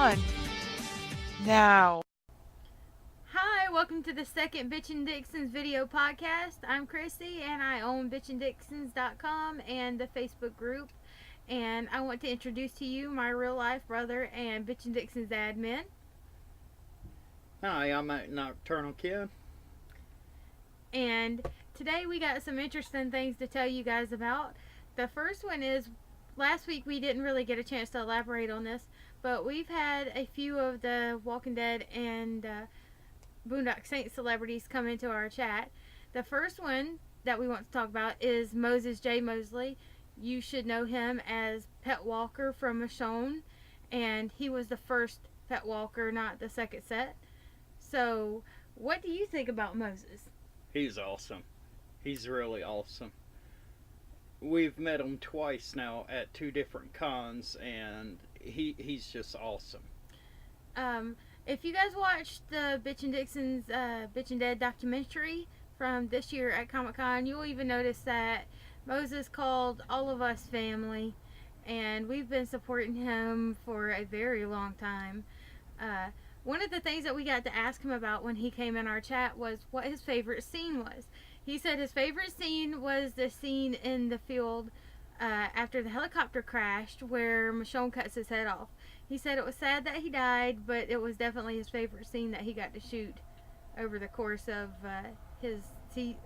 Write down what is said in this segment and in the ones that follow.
on now. Hi, welcome to the second Bitchin Dixons video podcast. I'm Chrissy and I own bitchinDixons.com and the Facebook group. And I want to introduce to you my real life brother and Bitchin Dixons admin. Hi, I'm a Nocturnal Kid. And today we got some interesting things to tell you guys about. The first one is last week we didn't really get a chance to elaborate on this, but we've had a few of the Walking Dead and Boondock Saints celebrities come into our chat. The first one that we want to talk about is Moses J. Mosley. You should know him as Pet Walker from Michonne, and he was the first Pet Walker, not the second set. So, what do you think about Moses? He's awesome. He's really awesome. We've met him twice now at two different cons, and he's just awesome. If you guys watched the Bitchin Dixons Bitchin Dead documentary from this year at Comic-Con, you'll even notice that Moses called all of us family, and we've been supporting him for a very long time. One of the things that we got to ask him about when he came in our chat was what his favorite scene was. He said his favorite scene was the scene in the field after the helicopter crashed where Michonne cuts his head off. He said it was sad that he died, but it was definitely his favorite scene that he got to shoot over the course of his 3-4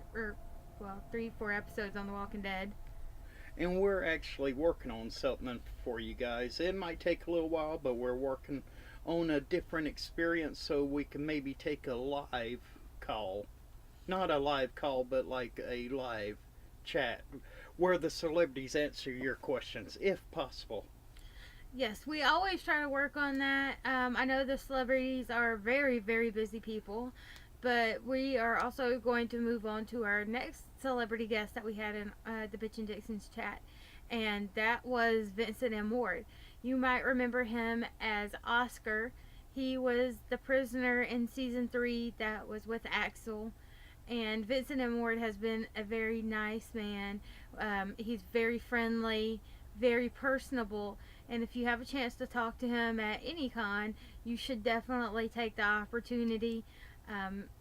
episodes on The Walking Dead. And we're actually working on something for you guys. It might take a little while, but we're working on a different experience so we can maybe take a live call. Not a live call, but like a live chat where the celebrities answer your questions, if possible. Yes, we always try to work on that. I know the celebrities are very, very busy people, but we are also going to move on to our next celebrity guest that we had in the Bitchin Dixons chat, and that was Vincent M. Ward. You might remember him as Oscar. He was the prisoner in season 3 that was with Axel, and Vincent M. Ward has been a very nice man. He's very friendly, very personable, and if you have a chance to talk to him at any con, you should definitely take the opportunity.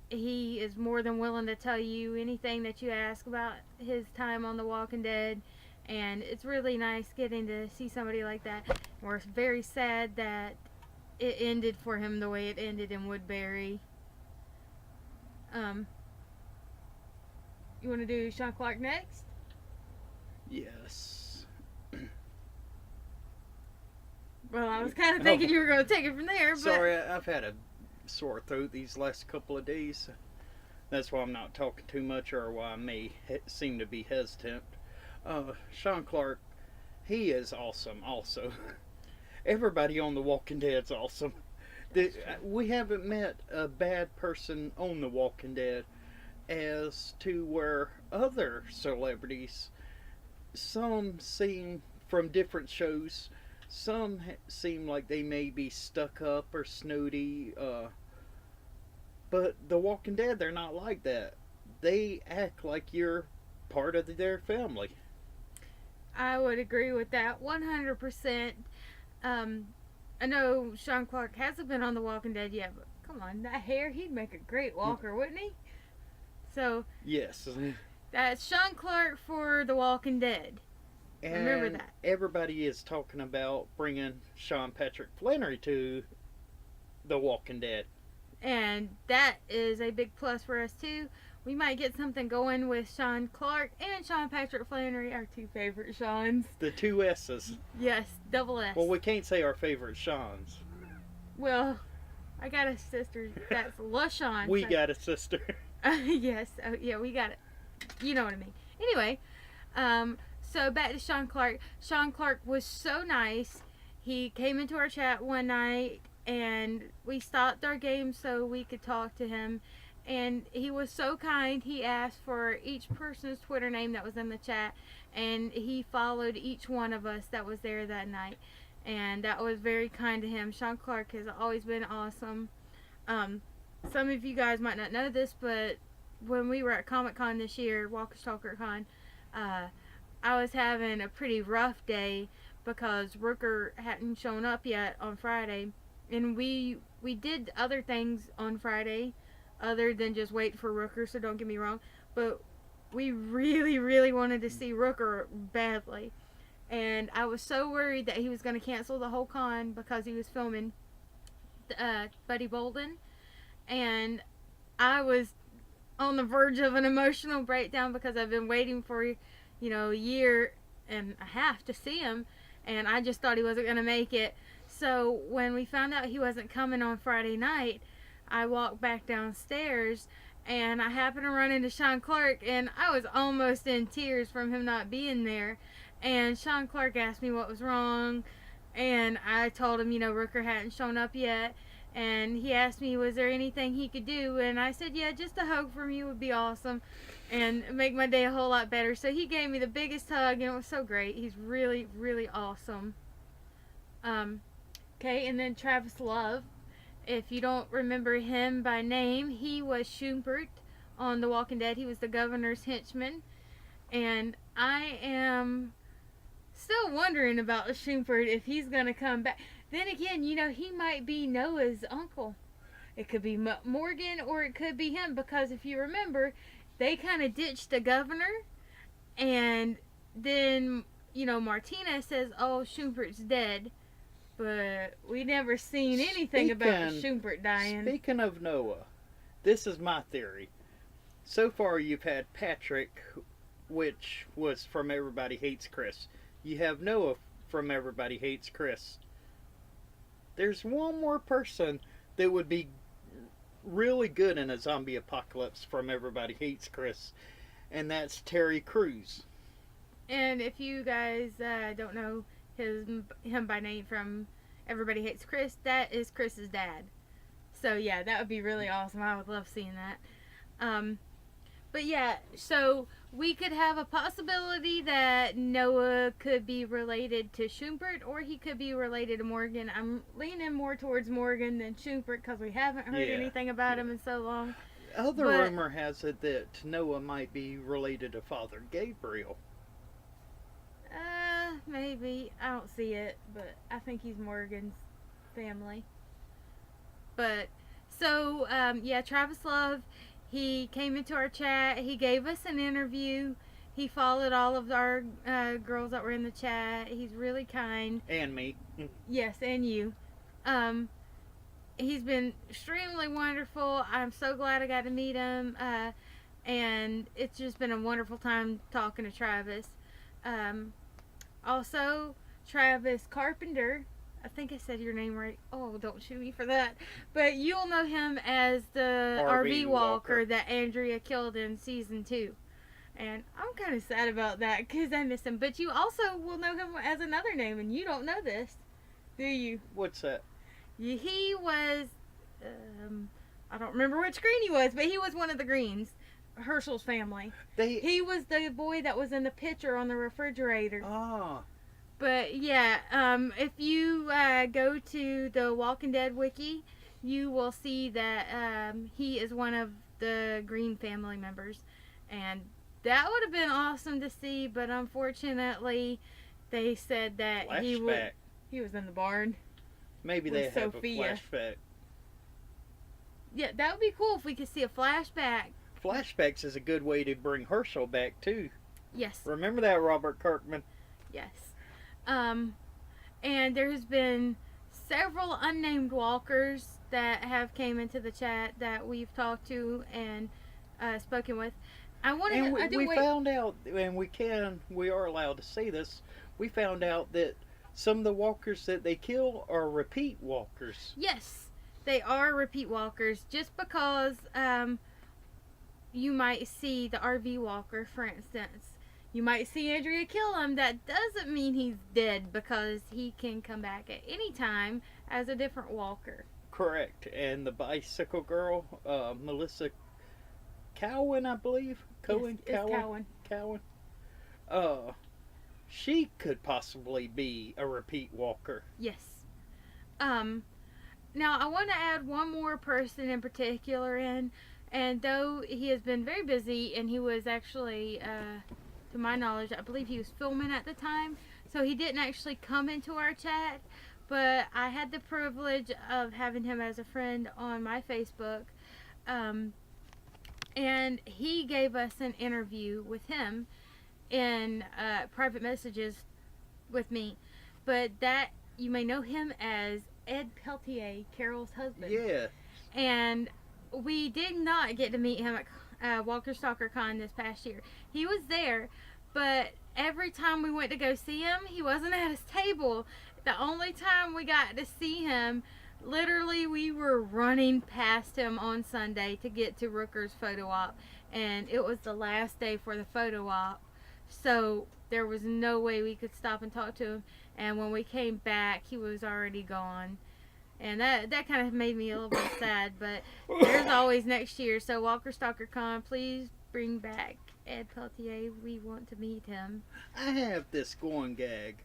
He is more than willing to tell you anything that you ask about his time on The Walking Dead, and it's really nice getting to see somebody like that. We're very sad that it ended for him the way it ended in Woodbury. You want to do Sean Clark next? Yes. Well, I was kind of thinking you were going to take it from there, but... Sorry, I've had a sore throat these last couple of days. That's why I'm not talking too much, or why I may seem to be hesitant. Sean Clark, he is awesome also. Everybody on The Walking Dead's awesome. We haven't met a bad person on The Walking Dead, as to where other celebrities, some seem from different shows, some seem like they may be stuck up or snooty, but The Walking Dead, they're not like that. They act like you're part of their family. I would agree with that 100%. I know Sean Clark hasn't been on The Walking Dead yet, but come on, that hair, he'd make a great walker, wouldn't he? So, yes. That's Sean Clark for The Walking Dead. And remember that. Everybody is talking about bringing Sean Patrick Flannery to The Walking Dead. And that is a big plus for us too. We might get something going with Sean Clark and Sean Patrick Flannery, our two favorite Seans. The two S's. Yes, double S. Well, we can't say our favorite Seans. Well, I got a sister that's LaShawn. We got a sister. Yes, yeah, we got it. You know what I mean. Anyway, so back to Sean Clark. Sean Clark was so nice. He came into our chat one night and we stopped our game so we could talk to him. And he was so kind. He asked for each person's Twitter name that was in the chat, and he followed each one of us that was there that night. And that was very kind to him. Sean Clark has always been awesome. Some of you guys might not know this, but when we were at Comic-Con this year, Walker Stalker Con, I was having a pretty rough day because Rooker hadn't shown up yet on Friday, And we did other things on Friday other than just wait for Rooker, so don't get me wrong, but we really, really wanted to see Rooker badly. And I was so worried that he was going to cancel the whole con because he was filming Buddy Bolden. And I was on the verge of an emotional breakdown because I've been waiting for, a year and a half to see him. And I just thought he wasn't going to make it. So when we found out he wasn't coming on Friday night, I walked back downstairs and I happened to run into Sean Clark, and I was almost in tears from him not being there. And Sean Clark asked me what was wrong, and I told him, Rooker hadn't shown up yet. And he asked me, was there anything he could do? And I said, yeah, just a hug from you would be awesome and make my day a whole lot better. So he gave me the biggest hug, and it was so great. He's really, really awesome. Okay, and then Travis Love. If you don't remember him by name, he was Schubert on The Walking Dead. He was the governor's henchman. And I am still wondering about Schubert if he's going to come back. Then again, he might be Noah's uncle. It could be Morgan or it could be him, because if you remember, they kind of ditched the governor. And then, Martina says, oh, Schubert's dead. But we never seen anything about Schubert dying. Speaking of Noah, this is my theory. So far you've had Patrick, which was from Everybody Hates Chris. You have Noah from Everybody Hates Chris. There's one more person that would be really good in a zombie apocalypse from Everybody Hates Chris, and that's Terry Crews. And if you guys don't know him by name from Everybody Hates Chris, that is Chris's dad. So yeah, that would be really awesome. I would love seeing that. But yeah, so we could have a possibility that Noah could be related to Schubert, or he could be related to Morgan. I'm leaning more towards Morgan than Schubert because we haven't heard anything about him in so long. Other rumor has it that Noah might be related to Father Gabriel. Maybe. I don't see it, but I think he's Morgan's family. But, so, Travis Love, he came into our chat. He gave us an interview. He followed all of our girls that were in the chat. He's really kind. And me. Yes, and you. He's been extremely wonderful. I'm so glad I got to meet him. And it's just been a wonderful time talking to Travis. Also, Travis Carpenter, I think I said your name right. Oh, don't shoot me for that. But you'll know him as the RV walker that Andrea killed in season 2. And I'm kind of sad about that because I miss him. But you also will know him as another name, and you don't know this, do you? What's that? He was, I don't remember which green he was, but he was one of the greens. Herschel's family. He was the boy that was in the picture on the refrigerator. Ah. But yeah, if you go to the Walking Dead wiki, you will see that he is one of the Green family members, and that would have been awesome to see. But unfortunately, they said that he was in the barn. Maybe they have a flashback. Yeah, that would be cool if we could see a flashback. Flashbacks is a good way to bring Herschel back too. Yes. Remember that, Robert Kirkman? Yes. And there's been several unnamed walkers that have came into the chat that we've talked to and spoken with. We found out, and we are allowed to say this, we found out that some of the walkers that they kill are repeat walkers. Yes, they are repeat walkers. Just because you might see the RV walker, for instance. You might see Andrea kill him. That doesn't mean he's dead, because he can come back at any time as a different walker. Correct. And the bicycle girl, Melissa Cowan, I believe. Cowan. She could possibly be a repeat walker. Yes. Now I want to add one more person in particular in, and though he has been very busy, and he was actually, to my knowledge, I believe he was filming at the time, so he didn't actually come into our chat, but I had the privilege of having him as a friend on my Facebook. Um, and he gave us an interview with him in private messages with me. But that, you may know him as Ed Peltier, Carol's husband. Yeah. And we did not get to meet him at Walker Stalker Con this past year. He was there, but every time we went to go see him, he wasn't at his table. The only time we got to see him, literally, we were running past him on Sunday to get to Rooker's photo op, and it was the last day for the photo op, so there was no way we could stop and talk to him. And when we came back, he was already gone. And that kind of made me a little bit sad, but there's always next year. So Walker Stalker Con, please bring back Ed Peltier. We want to meet him. I have this going gag.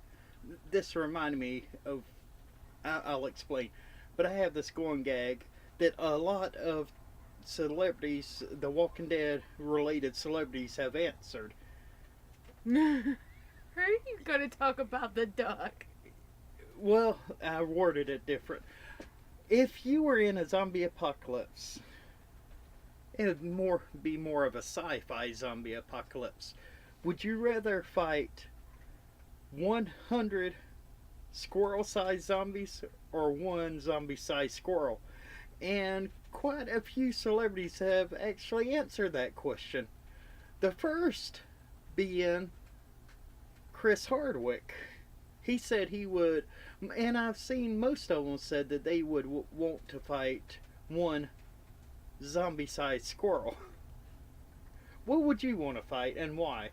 This reminded me of. I'll explain. But I have this going gag that a lot of celebrities, the Walking Dead related celebrities, have answered. Are you going to talk about the duck? Well, I worded it different. If you were in a zombie apocalypse, it would be more of a sci-fi zombie apocalypse. Would you rather fight 100 squirrel-sized zombies or one zombie-sized squirrel? And quite a few celebrities have actually answered that question. The first being Chris Hardwick. He said he would, and I've seen most of them said that they would want to fight one zombie-sized squirrel. What would you want to fight and why?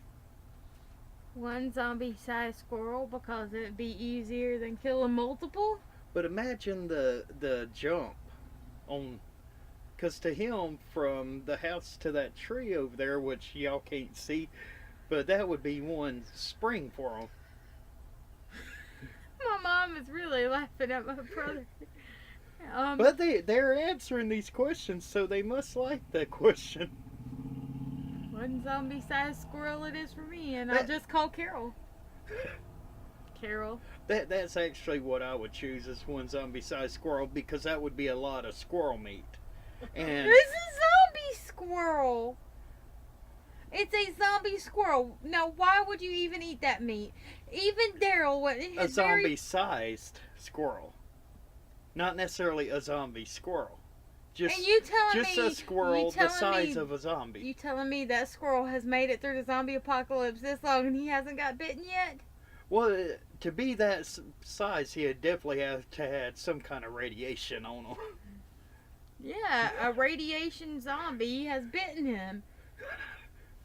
One zombie-sized squirrel, because it'd be easier than killing multiple. But imagine the jump on, because to him, from the house to that tree over there, which y'all can't see, but that would be one spring for him. My mom is really laughing at my brother. But they're answering these questions, so they must like that question. One zombie-sized squirrel it is for me, and I'll just call Carol. Carol. That's actually what I would choose, as one zombie-sized squirrel, because that would be a lot of squirrel meat. And It's a zombie squirrel. It's a zombie squirrel. Now, why would you even eat that meat? Even Daryl, a zombie-sized squirrel, not necessarily a zombie squirrel. And you telling just me, a squirrel the size of a zombie. You telling me that squirrel has made it through the zombie apocalypse this long and he hasn't got bitten yet? Well, to be that size, he would definitely have to have some kind of radiation on him. Yeah, a radiation zombie has bitten him.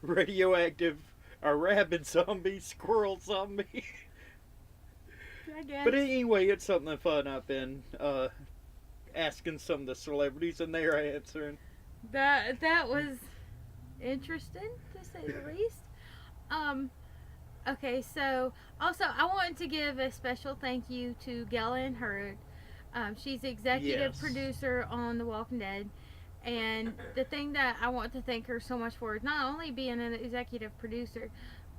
Radioactive, a rabid zombie, squirrel zombie. I guess. But anyway, it's something fun. I've been asking some of the celebrities, and they're answering. That was interesting, to say the least. Okay, so also I wanted to give a special thank you to Galen Hurd. She's the executive producer on The Walking Dead. And the thing that I want to thank her so much for is not only being an executive producer,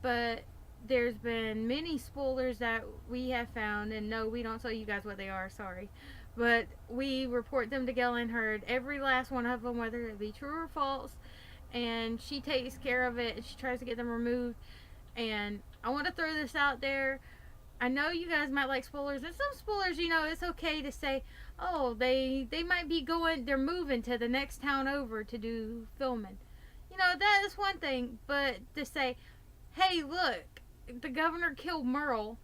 but there's been many spoilers that we have found, and no, we don't tell you guys what they are, sorry. But we report them to Galen Hurd, every last one of them, whether it be true or false, and she takes care of it, and she tries to get them removed. And I want to throw this out there. I know you guys might like spoilers, and some spoilers, you know, it's okay to say, oh, they might be they're moving to the next town over to do filming. You know, that is one thing, but to say, hey, look, the governor killed Merle,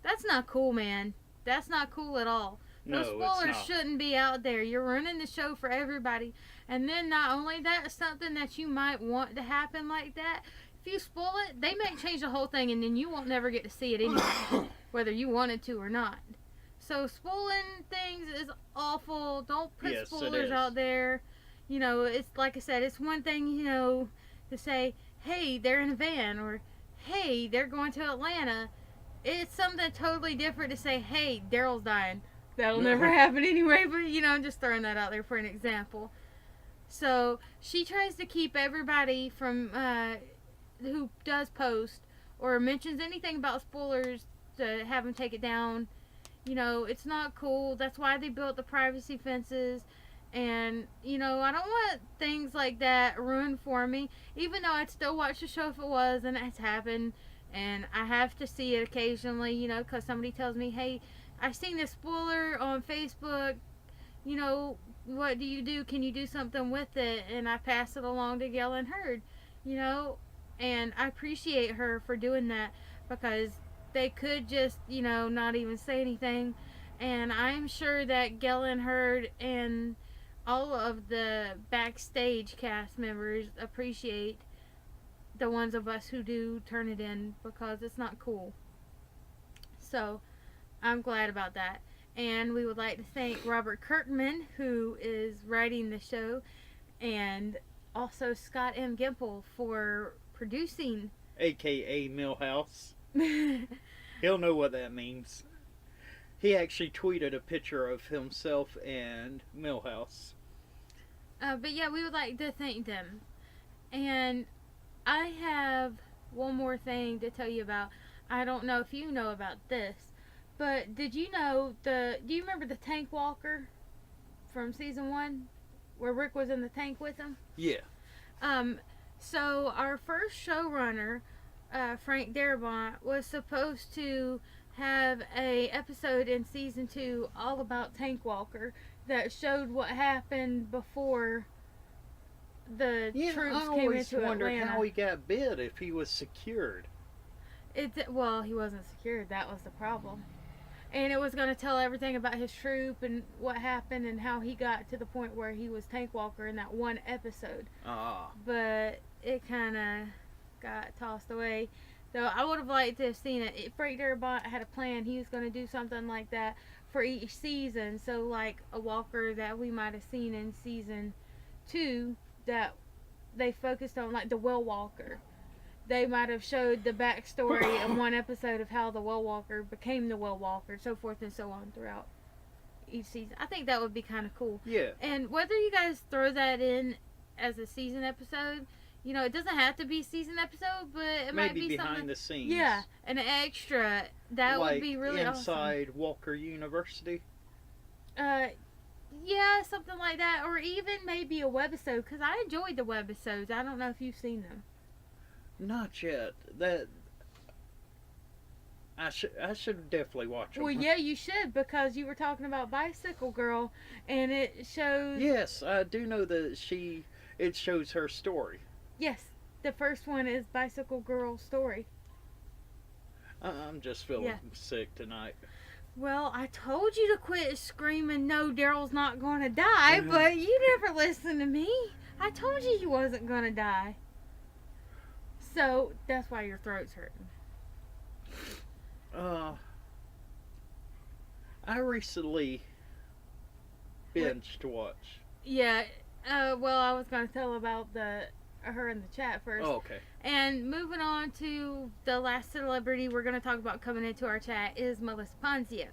that's not cool, man. That's not cool at all. Those spoilers shouldn't be out there. You're running the show for everybody. And then not only that, something that you might want to happen like that, if you spoil it, they may change the whole thing, and then you won't never get to see it anyway, whether you wanted to or not. So spoiling things is awful. Don't put spoilers out there. You know, it's like I said, it's one thing, you know, to say, hey, they're in a van, or hey, they're going to Atlanta. It's something totally different to say, hey, Daryl's dying. That'll never happen anyway, but, you know, I'm just throwing that out there for an example. So she tries to keep everybody from who does post or mentions anything about spoilers to have them take it down. It's not cool. That's why they built the privacy fences. And, I don't want things like that ruined for me. Even though I'd still watch the show if it was, and it's happened. And I have to see it occasionally, because somebody tells me, hey, I seen this spoiler on Facebook. What do you do? Can you do something with it? And I pass it along to Gail and Hurd, you know, and I appreciate her for doing that because they could just, not even say anything. And I'm sure that Gail and Hurd and all of the backstage cast members appreciate the ones of us who do turn it in because it's not cool. So I'm glad about that. And we would like to thank Robert Kirkman, who is writing the show, and also Scott M. Gimple for producing. AKA Millhouse. He'll know what that means. He actually tweeted a picture of himself and Millhouse. But yeah, we would like to thank them. And I have one more thing to tell you about. I don't know if you know about this, but did you know do you remember the tank walker from season 1 where Rick was in the tank with him? Yeah. So our first showrunner, Frank Darabont, was supposed to have a episode in season 2 all about Tank Walker that showed what happened before the troops came into I always wondered Atlanta. how he got bit if he was secured. Well, he wasn't secured. That was the problem. And it was going to tell everything about his troop and what happened and how he got to the point where he was Tank Walker in that one episode. But it kind of got tossed away. So I would have liked to have seen it. If Frank Darabont had a plan, he was going to do something like that for each season. So like a Walker that we might have seen in season 2 that they focused on, like the Will Walker. They might have showed the backstory in one episode of how the Will Walker became the Will Walker, so forth and so on throughout each season. I think that would be kind of cool. Yeah. And whether you guys throw that in as a season episode, it doesn't have to be season episode, but it might be behind something. the scenes. Yeah, an extra. That like would be really inside Walker University. Yeah, something like that, or even maybe a webisode, because I enjoyed the webisodes. I don't know if you've seen them. Not yet. That I should definitely watch them. Well, yeah, you should, because you were talking about Bicycle Girl, and it shows. Yes, I do know that it shows her story. Yes, the first one is Bicycle Girl's story. I'm just feeling sick tonight. Well, I told you to quit screaming, no, Daryl's not going to die, but you never listened to me. I told you he wasn't going to die. So, that's why your throat's hurting. I recently binged watch. Yeah, well, I was going to tell about her in the chat first. Oh, okay. And moving on to the last celebrity we're going to talk about coming into our chat is Melissa Ponzio.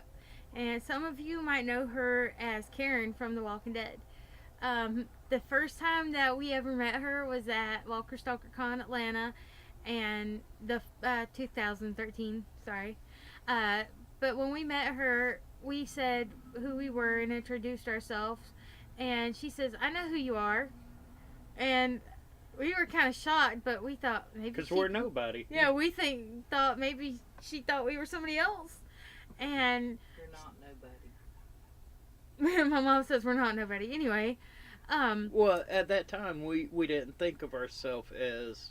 And some of you might know her as Karen from The Walking Dead. The first time that we ever met her was at Walker Stalker Con Atlanta, and the 2013, sorry. But when we met her, we said who we were and introduced ourselves, and she says, I know who you are. And we were kind of shocked, but we thought maybe because we're nobody. Yeah, we thought maybe she thought we were somebody else. And You're not nobody. my mom says we're not nobody. Anyway, well, at that time we didn't think of ourselves as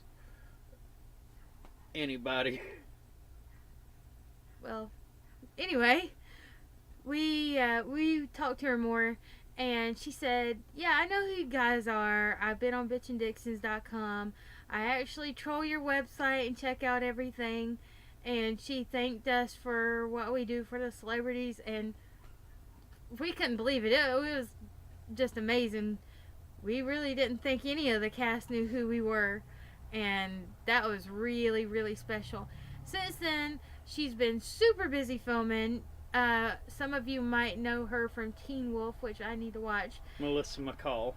anybody. Well, anyway, we talked to her more, and she said, yeah, I know who you guys are. I've been on bitchinDixons.com. I actually troll your website and check out everything. And she thanked us for what we do for the celebrities, and we couldn't believe it. It was just amazing. We really didn't think any of the cast knew who we were, and that was really, really special. Since then, she's been super busy filming. Some of you might know her from Teen Wolf, which I need to watch. Melissa McCall.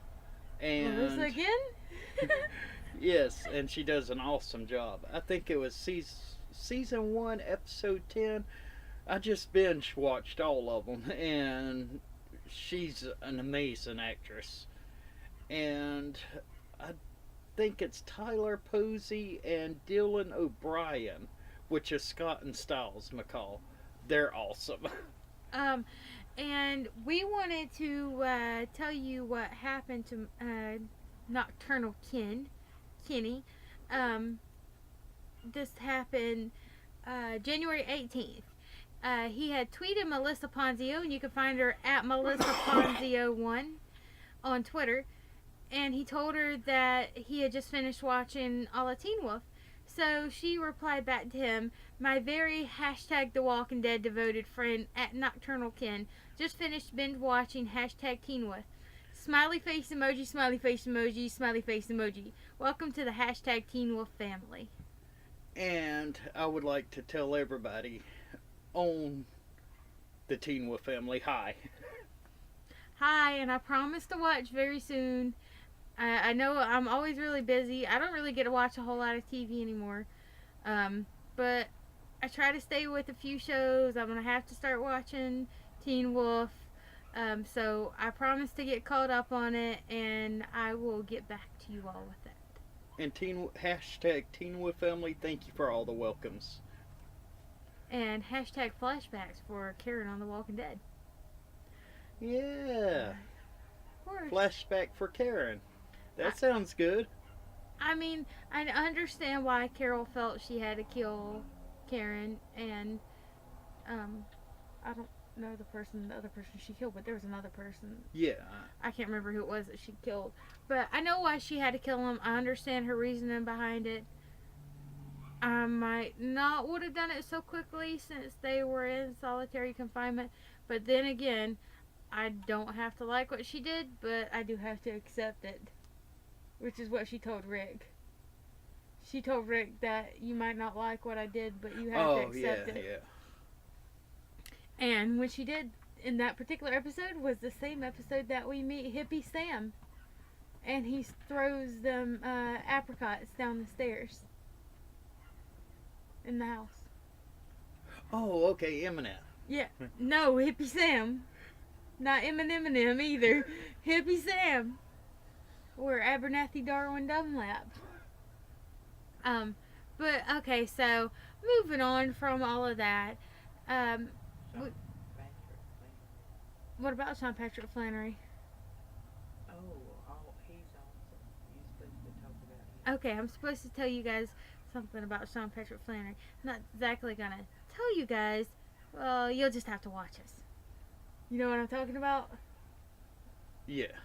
And Melissa again? yes, and she does an awesome job. I think it was season 1, episode 10. I just binge watched all of them, and she's an amazing actress. And I think it's Tyler Posey and Dylan O'Brien, which is Scott and Styles McCall. They're awesome. Um, and we wanted to tell you what happened to Nocturnal Kenny. Um, this happened January 18th. He had tweeted Melissa Ponzio, and you can find her at Melissa Ponzio1 on Twitter. And he told her that he had just finished watching all of Teen Wolf. So she replied back to him, my very hashtag The Walking Dead devoted friend at Nocturnal Ken just finished binge watching hashtag Teen Wolf. Smiley face emoji, smiley face emoji, smiley face emoji. Welcome to the hashtag Teen Wolf family. And I would like to tell everybody on the Teen Wolf family, hi. Hi, and I promise to watch very soon. I know I'm always really busy. I don't really get to watch a whole lot of TV anymore. But I try to stay with a few shows. I'm going to have to start watching Teen Wolf. So I promise to get caught up on it, and I will get back to you all with that. And hashtag Teen Wolf family, thank you for all the welcomes. And hashtag flashbacks for Karen on The Walking Dead. Yeah. Of course. Flashback for Karen. That sounds good. I mean, I understand why Carol felt she had to kill Karen, and I don't know the other person she killed, but there was another person. Yeah. I can't remember who it was that she killed, but I know why she had to kill him. I understand her reasoning behind it. I might not would have done it so quickly since they were in solitary confinement, but then again, I don't have to like what she did, but I do have to accept it. Which is what she told Rick. She told Rick that you might not like what I did, but you have to accept it. Yeah. And what she did in that particular episode was the same episode that we meet Hippie Sam. And he throws them apricots down the stairs. In the house. Oh, okay, Eminem. Yeah. No, Hippie Sam. Not Eminem either. Hippie Sam. Or Abernathy Darwin Dunlap. But okay, so moving on from all of that, what about Sean Patrick Flannery? He's awesome. You're supposed to talk about him. Okay, I'm supposed to tell you guys something about Sean Patrick Flannery. I'm not exactly gonna tell you guys. Well, you'll just have to watch us. You know what I'm talking about? Yeah.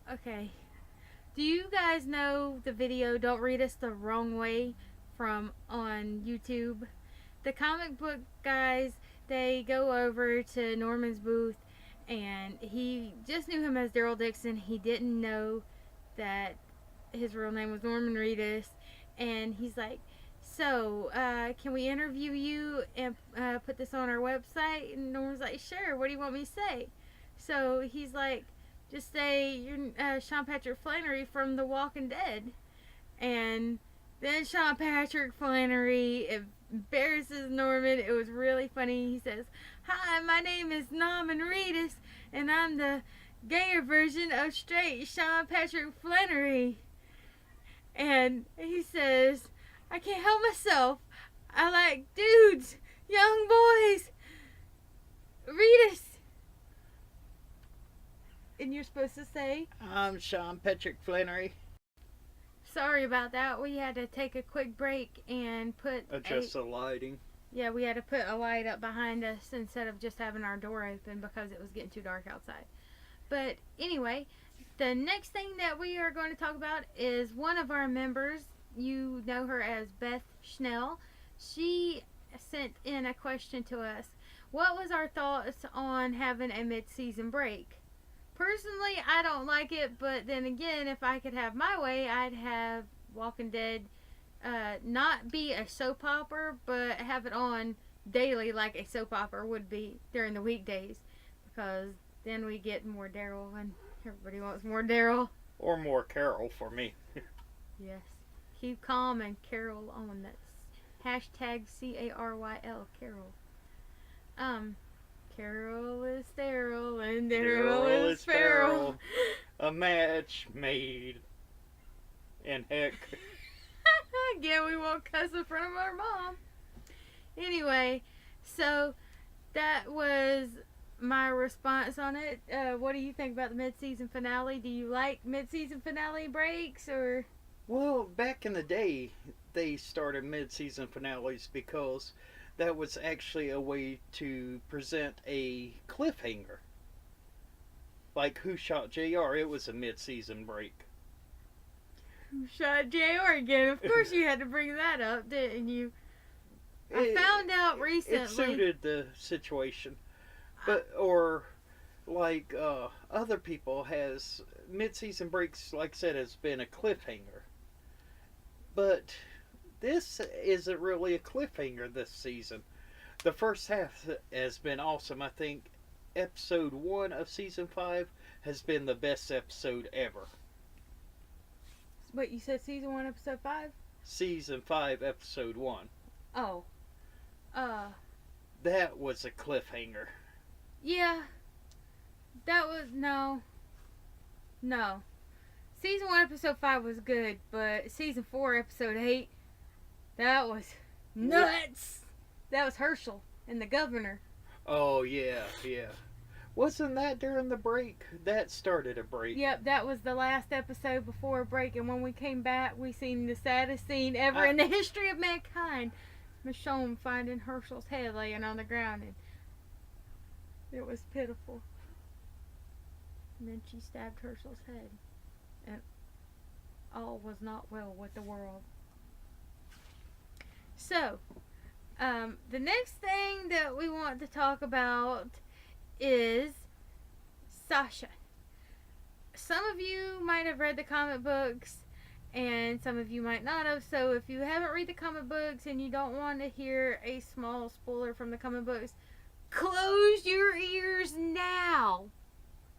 Okay. Do you guys know the video Don't Read Us the Wrong Way from on YouTube? The comic book guys, they go over to Norman's booth, and he just knew him as Daryl Dixon. He didn't know that his real name was Norman Reedus, and he's like, so, can we interview you and put this on our website? And Norman's like, sure, what do you want me to say? So he's like, just say you're Sean Patrick Flannery from The Walking Dead. And then Sean Patrick Flannery embarrasses Norman. It was really funny. He says, hi, my name is Norman Reedus, and I'm the gayer version of straight Sean Patrick Flannery. And he says, I can't help myself. I like dudes, young boys. Reedus. And you're supposed to say, I'm Sean Patrick Flannery. sorry about that. We had to take a quick break and put Adjust the lighting. Yeah, we had to put a light up behind us instead of just having our door open because it was getting too dark outside. But anyway, the next thing that we are going to talk about is one of our members. You know her as Beth Schnell. She sent in a question to us. What was our thoughts on having a mid-season break? Personally, I don't like it, but then again, if I could have my way, I'd have Walking Dead not be a soap opera, but have it on daily like a soap opera would be during the weekdays, because then we get more Daryl, and everybody wants more Daryl. Or more Carol for me. Yes. Keep calm and Carol on. That's Hashtag CARYL, Carol. Carol is sterile and Daryl is feral. A match made in heck. Again, we won't cuss in front of our mom. Anyway, so that was my response on it. What do you think about the mid-season finale? Do you like mid-season finale breaks or? Well, back in the day, they started mid-season finales because that was actually a way to present a cliffhanger. Like Who Shot JR? It was a mid-season break. Who shot JR again? Of course you had to bring that up, didn't you? I found out recently. It suited the situation. But, or, like, other people has, mid-season breaks, like I said, has been a cliffhanger. But this isn't really a cliffhanger this season. The first half has been awesome. I think episode 1 of season 5 has been the best episode ever. Wait, you said season 1, episode 5? Season 5, episode 1. Oh. That was a cliffhanger. Yeah. That was, no. Season 1, episode 5 was good, but season 4, episode 8, that was nuts. That was Herschel and the governor. Oh, yeah. Wasn't that during the break? That started a break. Yep, that was the last episode before a break, and when we came back, we seen the saddest scene ever in the history of mankind. Michonne finding Herschel's head laying on the ground, and it was pitiful. And then she stabbed Herschel's head, and all was not well with the world. So, the next thing that we want to talk about is Sasha. Some of you might have read the comic books and some of you might not have, so if you haven't read the comic books and you don't want to hear a small spoiler from the comic books, close your ears now.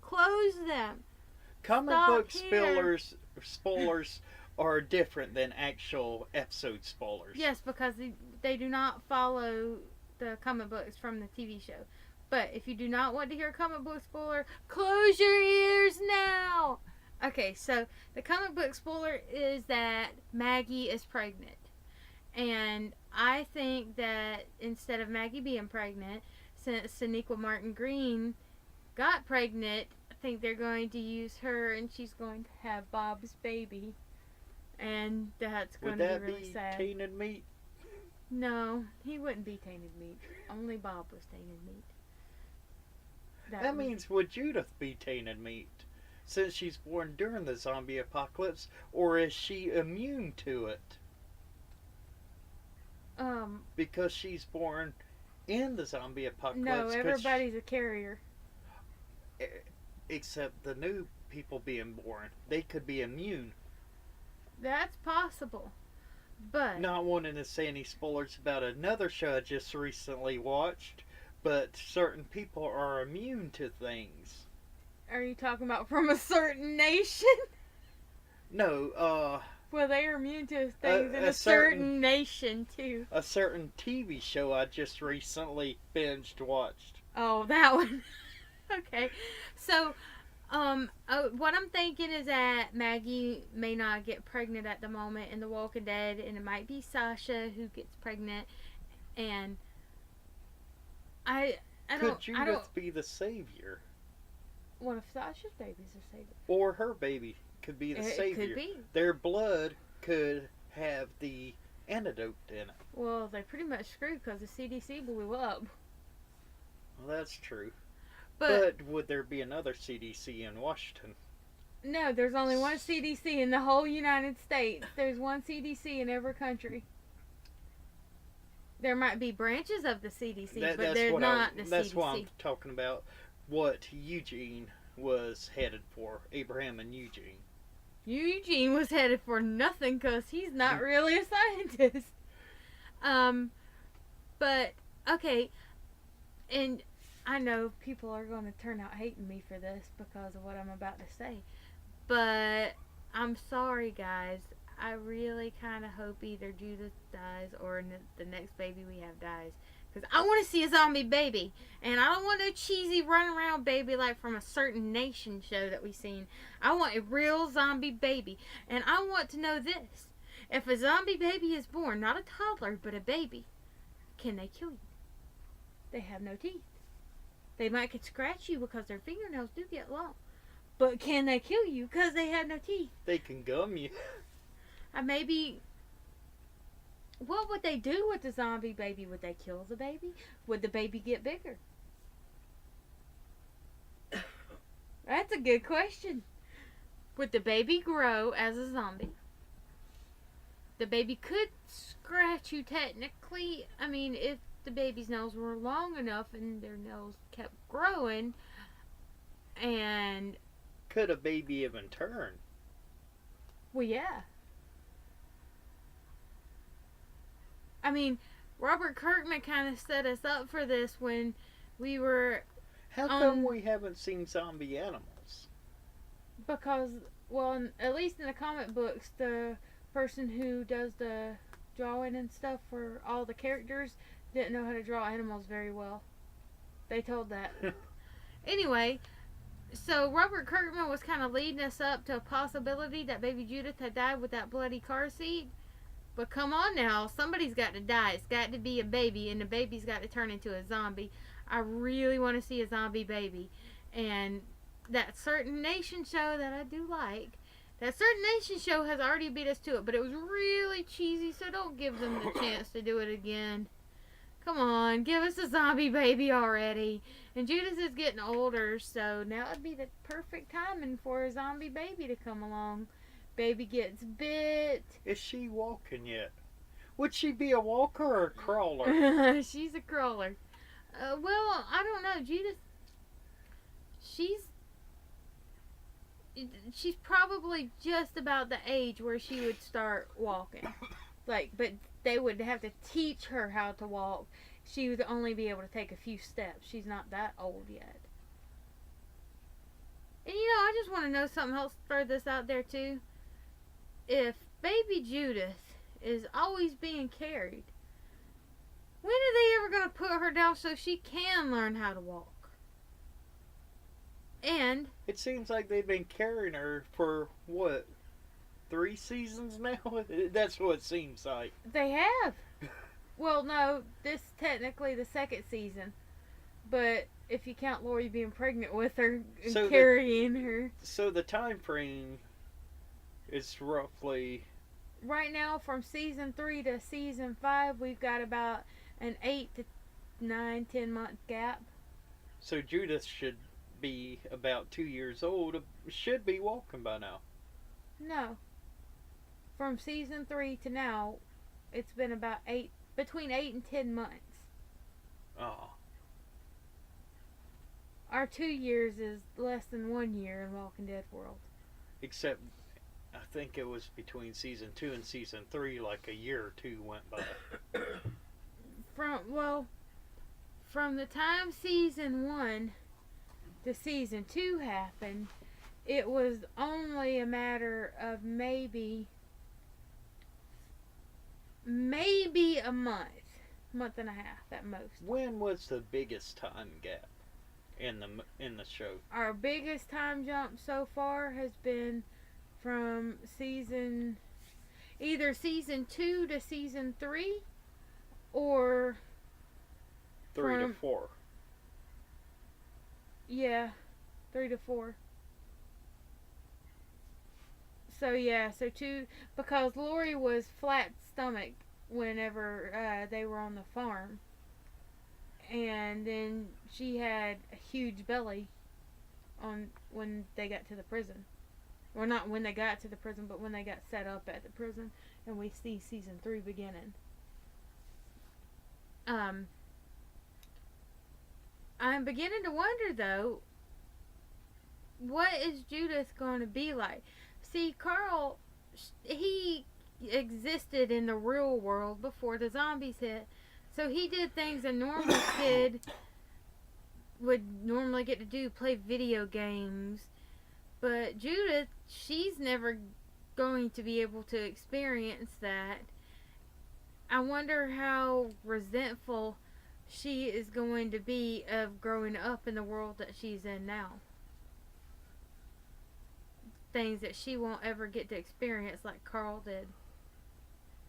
Close them. Comic Stop book here. spoilers are different than actual episode spoilers. Yes, because they do not follow the comic books from the TV show. But if you do not want to hear a comic book spoiler, close your ears now. Okay, so the comic book spoiler is that Maggie is pregnant. And I think that instead of Maggie being pregnant, since Sonequa Martin Green got pregnant, I think they're going to use her and she's going to have Bob's baby. And that's going to be really sad. Would that be tainted meat? No, he wouldn't be tainted meat. Only Bob was tainted meat. That means would Judith be tainted meat? Since she's born during the zombie apocalypse, or is she immune to it? Because she's born in the zombie apocalypse. No, everybody's a carrier. Except the new people being born. They could be immune. That's possible. But Not wanting to say any spoilers about another show I just recently watched, but certain people are immune to things. are you talking about from a certain nation? No, Well, they are immune to things in a a certain nation, too. a certain TV show I just recently binged watched. Oh, that one. Okay. So, what I'm thinking is that Maggie may not get pregnant at the moment in The Walking Dead, and it might be Sasha who gets pregnant, and Could Judith be the savior? What if Sasha's baby's a savior? Or her baby could be the savior. It could be. Their blood could have the antidote in it. Well, they pretty much screwed because the CDC blew up. Well, that's true. But But would there be another CDC in Washington? no, there's only one CDC in the whole United States. There's one CDC in every country. There might be branches of the CDC, but they're not the CDC. That's what I'm talking about. What Eugene was headed for. Abraham and Eugene. Eugene was headed for nothing because he's not really a scientist. But, okay, and I know people are going to turn out hating me for this because of what I'm about to say. But I'm sorry, guys. I really kind of hope either Judith dies or the next baby we have dies. Because I want to see a zombie baby. And I don't want no cheesy run around baby like from a certain nation show that we've seen. I want a real zombie baby. And I want to know this. If a zombie baby is born, not a toddler, but a baby, can they kill you? They have no teeth. They might could scratch you because their fingernails do get long. But can they kill you because they have no teeth? They can gum you. Maybe. What would they do with the zombie baby? Would they kill the baby? Would the baby get bigger? That's a good question. Would the baby grow as a zombie? The baby could scratch you technically. I mean, if the baby's nails were long enough and their nails kept growing. And could a baby even turn? Well, yeah. I mean, Robert Kirkman kind of set us up for this when we were... How come we haven't seen zombie animals? Because, well, at least in the comic books, the person who does the drawing and stuff for all the characters didn't know how to draw animals very well. They told that. Anyway, so Robert Kirkman was kind of leading us up to a possibility that baby Judith had died with that bloody car seat. But come on now, somebody's got to die. It's got to be a baby, and the baby's got to turn into a zombie. I really want to see a zombie baby. And that Certain Nation show that I do like, that Certain Nation show has already beat us to it, but it was really cheesy, so don't give them the chance to do it again. Come on, give us a zombie baby already. And Judith is getting older, so now would be the perfect timing for a zombie baby to come along. Baby gets bit. Is she walking yet? Would she be a walker or a crawler? She's a crawler. Well, I don't know. Judith, she's probably just about the age where she would start walking. But they would have to teach her how to walk. She would only be able to take a few steps. She's not that old yet. And I just want to know something else. Throw this out there too. If baby Judith is always being carried, when are they ever going to put her down so she can learn how to walk? And it seems like they've been carrying her for what, 3 seasons now? That's what it seems like. They have. Well, no, this is technically the 2nd season. But if you count Lori being pregnant with her and carrying her. So the time frame is roughly... Right now, from season 3 to season 5, we've got about an 8 to 9, 10 month gap. So Judith should be about 2 years old. Should be walking by now. No. From season 3 to now, it's been about between 8 and 10 months. Oh. Our 2 years is less than 1 year in Walking Dead world. Except, I think it was between season 2 and season 3, like a year or 2 went by. From the time season 1 to season 2 happened, it was only a matter of maybe a month and a half at most. When was the biggest time gap in the show? Our biggest time jump so far has been from either season 2 to season 3, or 3 to 4. Yeah, 3 to 4. So 2, because Lori was flat stomach whenever they were on the farm, and then she had a huge belly when they got to the prison. Or not when they got to the prison, but when they got set up at the prison, and we see season 3 beginning. I'm beginning to wonder though, what is Judith going to be like? See, Carl, he existed in the real world before the zombies hit. So he did things a normal kid would normally get to do, play video games. But Judith, she's never going to be able to experience that. I wonder how resentful she is going to be of growing up in the world that she's in now. Things that she won't ever get to experience like Carl did.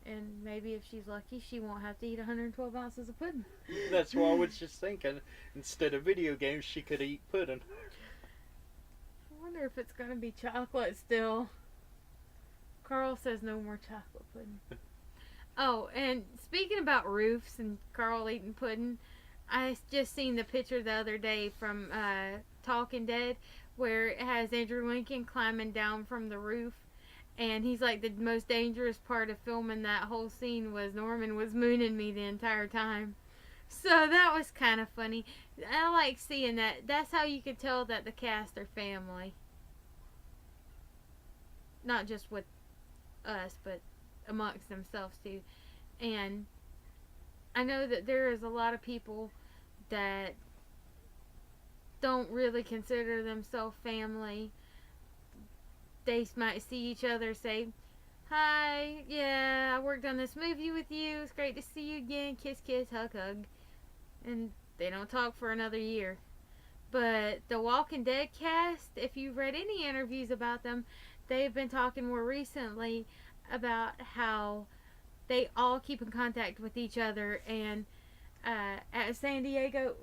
And maybe if she's lucky, she won't have to eat 112 ounces of pudding. That's what I was just thinking. Instead of video games, she could eat pudding. I wonder if it's going to be chocolate still. Carl says no more chocolate pudding. Oh, and speaking about roofs and Carl eating pudding, I just seen the picture the other day from Talking Dead where it has Andrew Lincoln climbing down from the roof. And he's like, the most dangerous part of filming that whole scene was Norman was mooning me the entire time. So that was kind of funny. I like seeing that. That's how you could tell that the cast are family. Not just with us, but amongst themselves too. And I know that there is a lot of people that don't really consider themselves family. They might see each other, say, "Hi, yeah, I worked on this movie with you. It's great to see you again. Kiss, kiss, hug, hug." And they don't talk for another year. But the Walking Dead cast, if you've read any interviews about them, they've been talking more recently about how they all keep in contact with each other. And at San Diego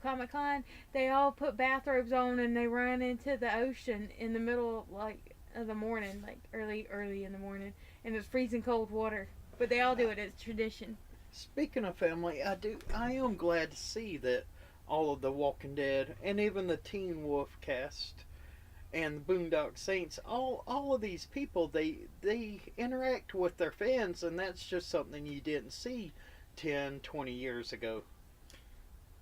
Comic Con, they all put bathrobes on and they run into the ocean in the middle of the morning, like early in the morning, and it's freezing cold water. But they all do it as tradition. Speaking of family, I am glad to see that all of the Walking Dead and even the Teen Wolf cast and the Boondock Saints, all of these people, they interact with their fans, and that's just something you didn't see 10, 20 years ago.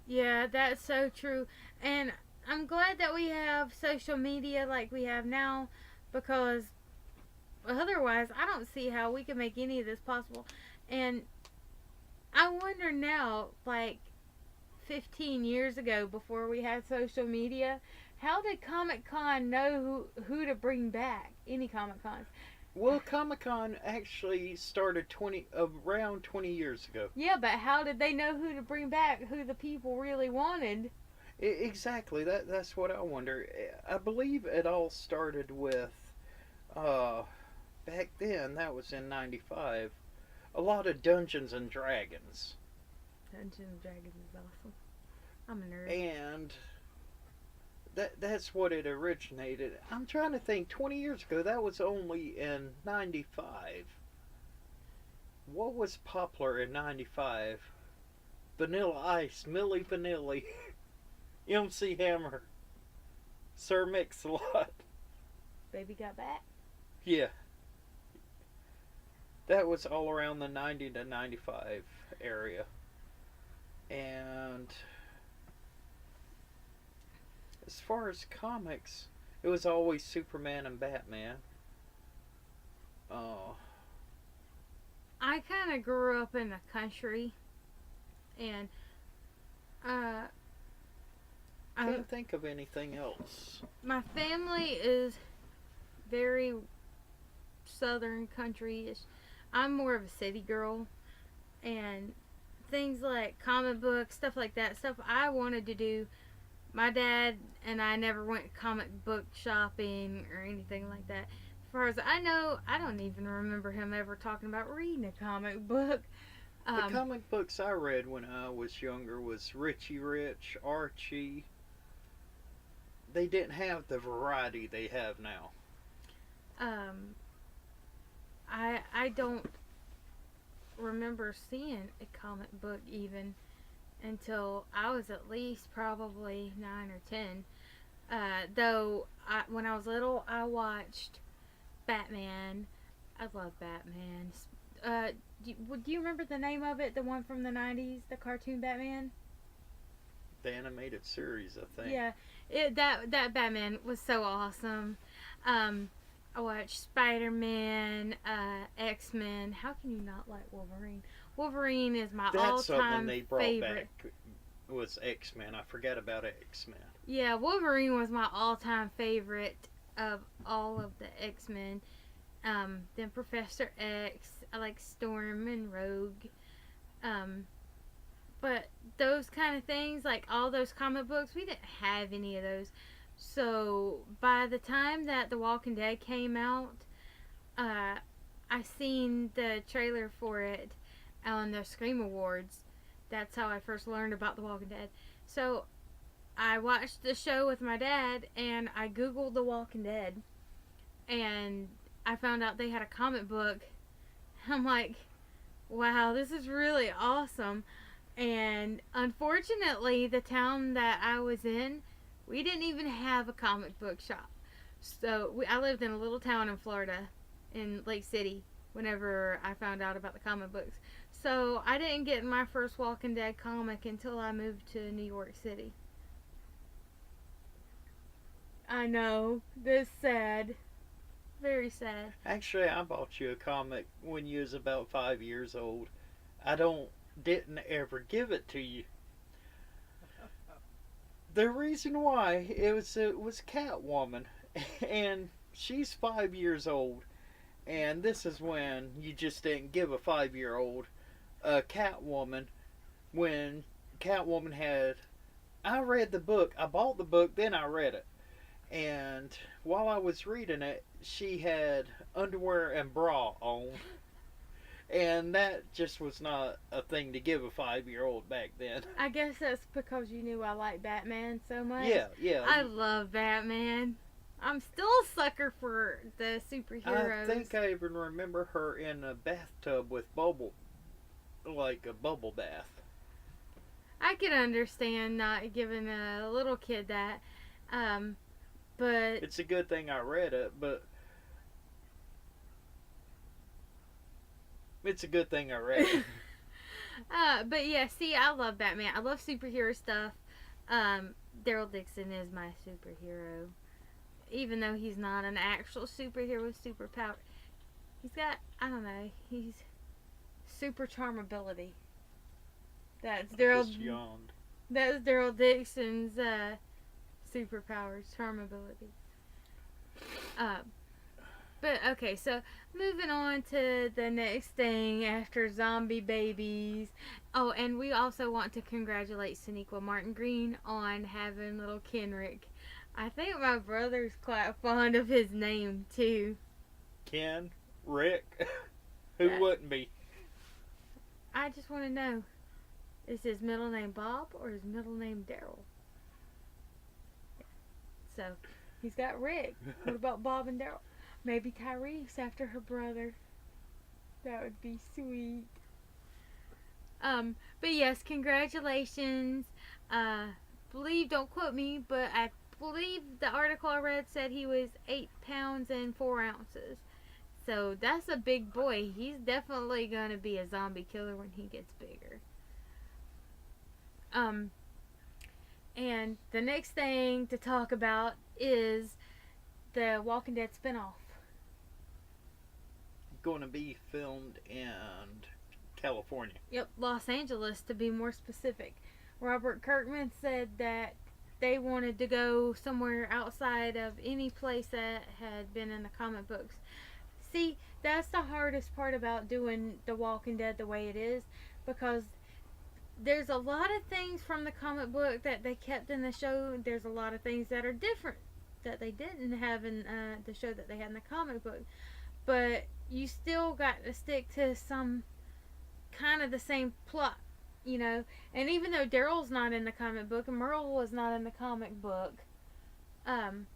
Yeah, that's so true. And I'm glad that we have social media like we have now, because otherwise I don't see how we can make any of this possible. And I wonder now, like 15 years ago, before we had social media, how did Comic Con know who to bring back? Any Comic Cons? Well, Comic Con actually started around 20 years ago. Yeah, but how did they know who to bring back? Who the people really wanted? Exactly. That's what I wonder. I believe it all started with, back then, that was in '95, a lot of Dungeons and Dragons. Dungeons and Dragons is awesome. I'm a nerd. And that's what it originated. I'm trying to think, 20 years ago, that was only in '95. What was popular in '95? Vanilla Ice, Milli Vanilli, MC Hammer, Sir Mix-a-Lot. Baby Got Back? Yeah. That was all around the 90 to 95 area. And as far as comics, it was always Superman and Batman. Oh. I kind of grew up in the country, and I can't think of anything else. my family is very southern country-ish. I'm more of a city girl, and things like comic books, stuff like that, stuff I wanted to do. My dad and I never went comic book shopping or anything like that. As far as I know, I don't even remember him ever talking about reading a comic book. The comic books I read when I was younger was Richie Rich, Archie. They didn't have the variety they have now. I don't remember seeing a comic book even until I was at least probably 9 or 10. Though when I was little, I watched Batman. I love Batman. Do you remember the name of it? The one from the 90s, the cartoon Batman? The animated series, I think. Yeah, that Batman was so awesome. I watched Spider-Man, X-Men. How can you not like Wolverine? Wolverine is my That's something all-time they brought favorite. back was X-Men. I forgot about X-Men. Yeah, Wolverine was my all-time favorite of all of the X-Men. Then Professor X, I like Storm and Rogue. Um, but those kind of things, like all those comic books, we didn't have any of those. So by the time that The Walking Dead came out, uh, I seen the trailer for it on the Scream Awards. That's how I first learned about The Walking Dead. So I watched the show with my dad, and I googled The Walking Dead, and I found out they had a comic book. I'm like, wow, this is really awesome. And unfortunately, the town that I was in, we didn't even have a comic book shop. So I lived in a little town in Florida, in Lake City, whenever I found out about the comic books. So I didn't get my first Walking Dead comic until I moved to New York City. I know. This sad. Very sad. Actually, I bought you a comic when you was about 5 years old. I didn't ever give it to you. The reason why it was Catwoman, and she's 5 years old, and this is when you just didn't give a 5-year-old a Catwoman. When Catwoman had, I read the book. I bought the book, then I read it. And while I was reading it, she had underwear and bra on. And that just was not a thing to give a 5-year-old back then. I guess that's because you knew I liked Batman so much. Yeah. I love Batman. I'm still a sucker for the superheroes. I think I even remember her in a bathtub with like a bubble bath. I can understand not giving a little kid that. But It's a good thing I read it, but it's a good thing I read it. but yeah, see, I love Batman. I love superhero stuff. Daryl Dixon is my superhero. Even though he's not an actual superhero with superpower, he's got, I don't know, he's super charmability. That's Just yawned. That's Daryl Dixon's superpowers, charmability. But okay, so moving on to the next thing after zombie babies. Oh, and we also want to congratulate Sonequa Martin Green on having little Kenrick. I think my brother's quite fond of his name too. Ken, Rick, who wouldn't be? I just want to know, is his middle name Bob or his middle name Daryl? So, he's got Rick. What about Bob and Daryl? Maybe Tyrese after her brother. That would be sweet. But yes, congratulations. Believe, don't quote me, but I believe the article I read said he was 8 pounds and 4 ounces. So that's a big boy. He's definitely going to be a zombie killer when he gets bigger. And the next thing to talk about is the Walking Dead spinoff. Going to be filmed in California. Yep, Los Angeles to be more specific. Robert Kirkman said that they wanted to go somewhere outside of any place that had been in the comic books. See, that's the hardest part about doing The Walking Dead the way it is, because there's a lot of things from the comic book that they kept in the show. There's a lot of things that are different that they didn't have in the show that they had in the comic book. But you still got to stick to some kind of the same plot, you know. And even though Daryl's not in the comic book and Merle was not in the comic book, and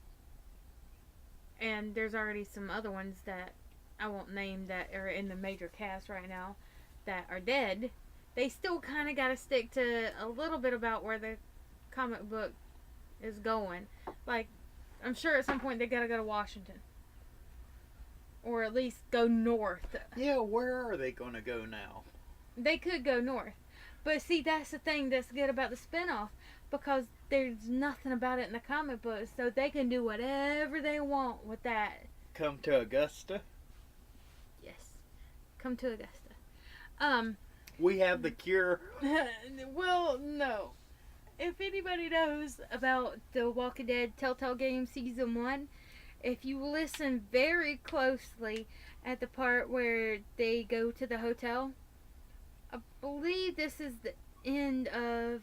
there's already some other ones that I won't name that are in the major cast right now that are dead, they still kind of got to stick to a little bit about where the comic book is going. Like, I'm sure at some point they got to go to Washington. Or at least go north. Yeah, where are they going to go now? They could go north. But see, that's the thing that's good about the spinoff. Because there's nothing about it in the comic book. So they can do whatever they want with that. Come to Augusta? Yes. Come to Augusta. We have the cure. Well, no. If anybody knows about the Walking Dead Telltale Games Season 1, if you listen very closely at the part where they go to the hotel, I believe this is the end of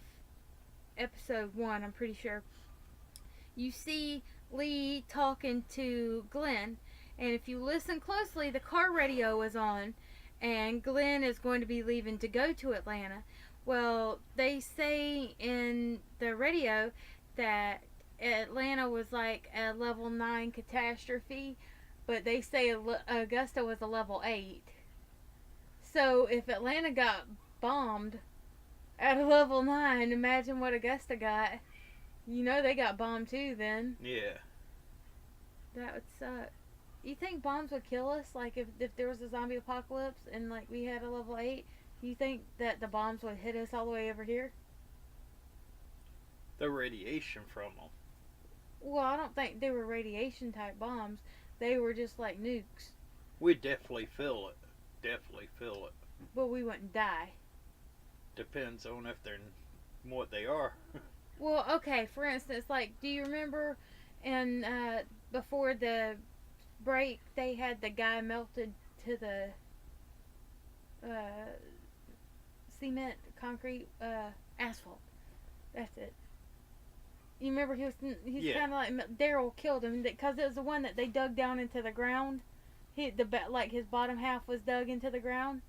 episode 1, I'm pretty sure. You see Lee talking to Glenn, and if you listen closely, the car radio is on, and Glenn is going to be leaving to go to Atlanta. Well, they say in the radio that Atlanta was like a level 9 catastrophe, but they say Augusta was a level 8. So if Atlanta got bombed at a level 9, imagine what Augusta got. You know they got bombed too then. Yeah. That would suck. You think bombs would kill us? Like if there was a zombie apocalypse and like we had a level 8, do you think that the bombs would hit us all the way over here? The radiation from them. Well, I don't think they were radiation type bombs. They were just like nukes. We'd definitely feel it. Definitely feel it. But we wouldn't die. Depends on if they're what they are. Well, okay, for instance, like, do you remember in before the break they had the guy melted to the cement, concrete, asphalt. That's it. You remember he's Yeah. kind of like Daryl killed him because it was the one that they dug down into the ground. Like his bottom half was dug into the ground.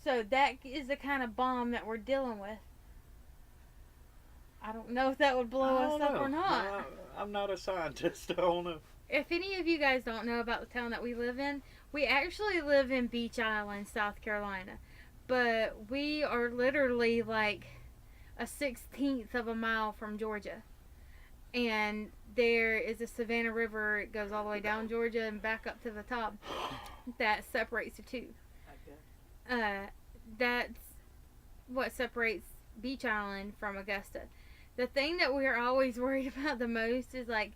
So that is the kind of bomb that we're dealing with. I don't know if that would blow us up or not. I'm not a scientist. I don't know. If any of you guys don't know about the town that we live in, we actually live in Beach Island, South Carolina. But we are literally like a 1/16 of a mile from Georgia. And there is a Savannah River. It goes all the way down Georgia and back up to the top. That separates the two. That's what separates Beach Island from Augusta. The thing that we're always worried about the most is like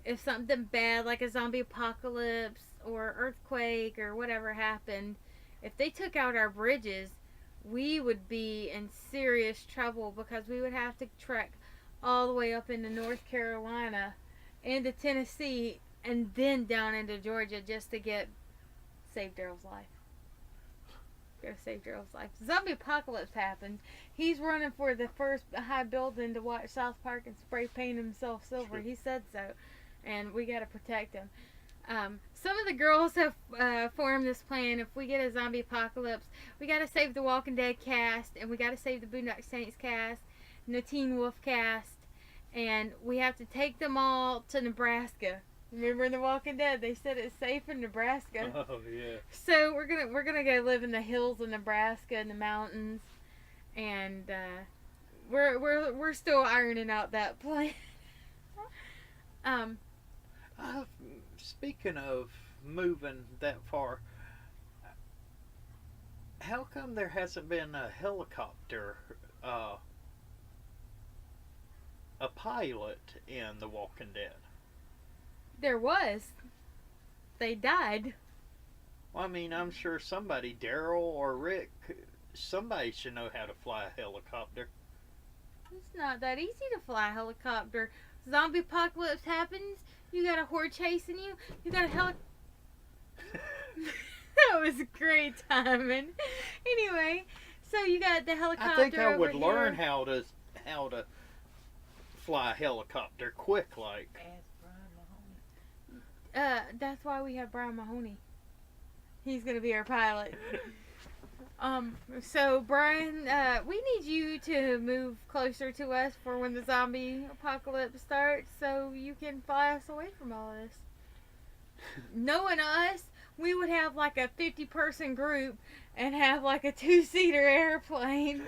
if something bad like a zombie apocalypse or earthquake or whatever happened, if they took out our bridges, we would be in serious trouble because we would have to trek all the way up into North Carolina, into Tennessee, and then down into Georgia just to save Daryl's life. Go save Daryl's life. Zombie apocalypse happens. He's running for the first high building to watch South Park and spray paint himself silver. He said so, and we got to protect him. Some of the girls have formed this plan. If we get a zombie apocalypse, we got to save the Walking Dead cast, and we got to save the Boondock Saints cast, and the Teen Wolf cast, and we have to take them all to Nebraska. Remember in The Walking Dead, they said it's safe in Nebraska. Oh yeah. So we're gonna go live in the hills of Nebraska and the mountains, and we're still ironing out that plan. Speaking of moving that far, how come there hasn't been a helicopter, a pilot in The Walking Dead? There was. They died. Well, I mean, I'm sure somebody, Daryl or Rick, somebody should know how to fly a helicopter. It's not that easy to fly a helicopter. Zombie apocalypse happens. You got a horde chasing you. You got a That was great timing. Anyway, so you got the helicopter. I think I would over learn here. how to fly a helicopter quick, like. Ask Brian Mahoney. That's why we have Brian Mahoney. He's gonna be our pilot. So Brian, we need you to move closer to us for when the zombie apocalypse starts, so you can fly us away from all this. Knowing us, we would have like a 50-person group and have like a 2-seater airplane.